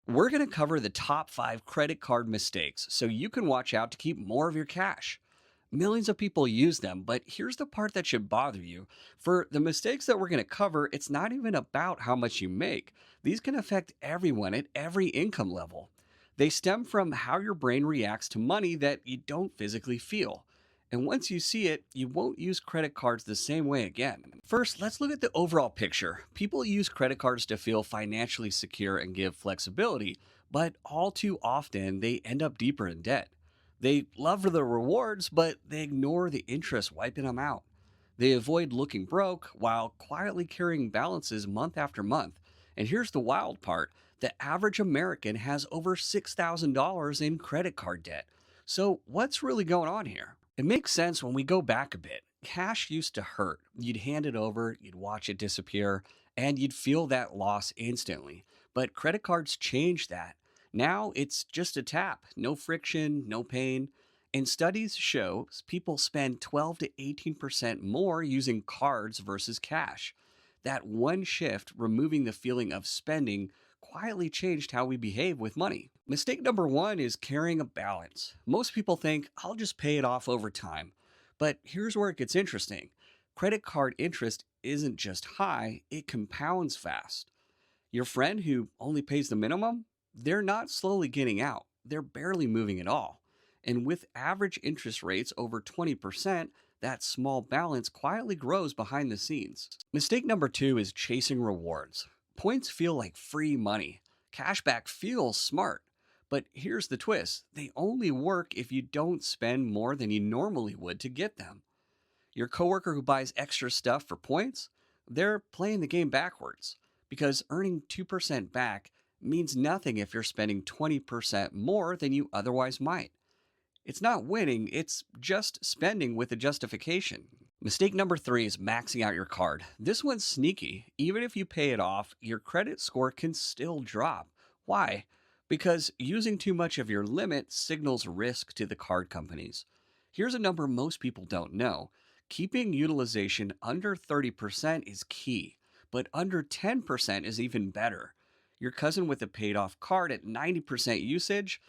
We're going to cover the top 5 credit card mistakes so you can watch out to keep more of your cash. Millions of people use them, but here's the part that should bother you. For the mistakes that we're going to cover, it's not even about how much you make. These can affect everyone at every income level. They stem from how your brain reacts to money that you don't physically feel. And once you see it, you won't use credit cards the same way again. First, let's look at the overall picture. People use credit cards to feel financially secure and give flexibility, but all too often they end up deeper in debt. They love the rewards, but they ignore the interest wiping them out. They avoid looking broke while quietly carrying balances month after month. And here's the wild part: the average American has over $6,000 in credit card debt. So, what's really going on here? It makes sense when we go back a bit. Cash used to hurt. You'd hand it over, you'd watch it disappear, and you'd feel that loss instantly. But credit cards changed that. Now it's just a tap, no friction, no pain. And studies show people spend 12 to 18% more using cards versus cash. That one shift, removing the feeling of spending, quietly changed how we behave with money. Mistake number one is carrying a balance. Most people think, I'll just pay it off over time. But here's where it gets interesting: credit card interest isn't just high, it compounds fast. Your friend who only pays the minimum, they're not slowly getting out, they're barely moving at all. And with average interest rates over 20%, that small balance quietly grows behind the scenes. Mistake number two is chasing rewards. Points feel like free money. Cashback feels smart. But here's the twist: they only work if you don't spend more than you normally would to get them. Your coworker who buys extra stuff for points, they're playing the game backwards, because earning 2% back means nothing if you're spending 20% more than you otherwise might. It's not winning, it's just spending with a justification. Mistake number three is maxing out your card. This one's sneaky. Even if you pay it off, your credit score can still drop. Why? Because using too much of your limit signals risk to the card companies. Here's a number most people don't know: keeping utilization under 30% is key, but under 10% is even better. Your cousin with a paid off card at 90% usage,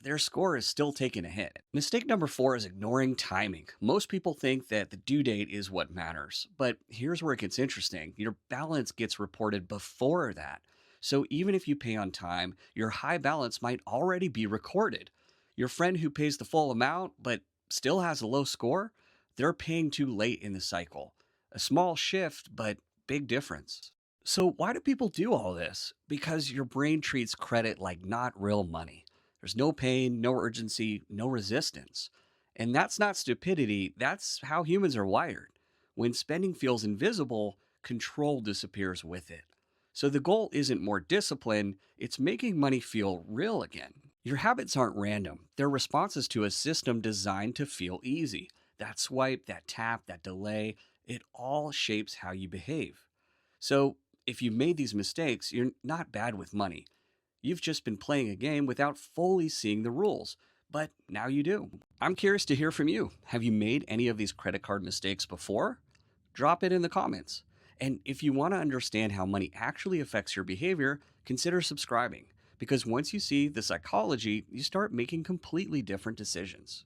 their score is still taking a hit. Mistake number four is ignoring timing. Most people think that the due date is what matters, but here's where it gets interesting. Your balance gets reported before that. So even if you pay on time, your high balance might already be recorded. Your friend who pays the full amount but still has a low score, they're paying too late in the cycle. A small shift, but big difference. So, why do people do all this? Because your brain treats credit like not real money. There's no pain, no urgency, no resistance. And that's not stupidity, that's how humans are wired. When spending feels invisible, control disappears with it. So the goal isn't more discipline, it's making money feel real again. Your habits aren't random, they're responses to a system designed to feel easy. That swipe, that tap, that delay, it all shapes how you behave. So if you've made these mistakes, you're not bad with money. You've just been playing a game without fully seeing the rules. But now you do. I'm curious to hear from you. Have you made any of these credit card mistakes before? Drop it in the comments. And if you want to understand how money actually affects your behavior, consider subscribing. Because once you see the psychology, you start making completely different decisions.